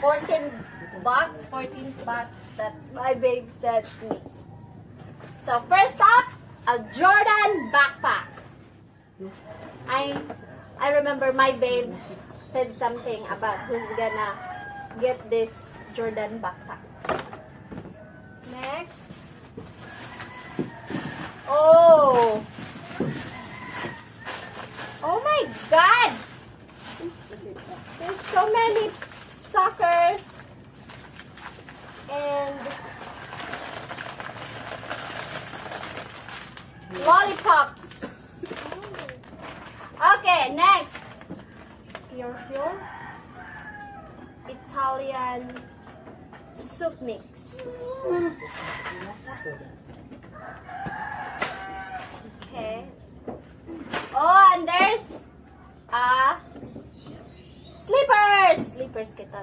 14 bucks that my babe sent me. So first up, a Jordan backpack. I remember my babe said something about who's gonna get this Jordan backpack. Next. Oh my God! There's so many suckers and lollipops. Okay, next. Pure Italian soup mix. Okay. Oh, and there's slippers. Slippers kita.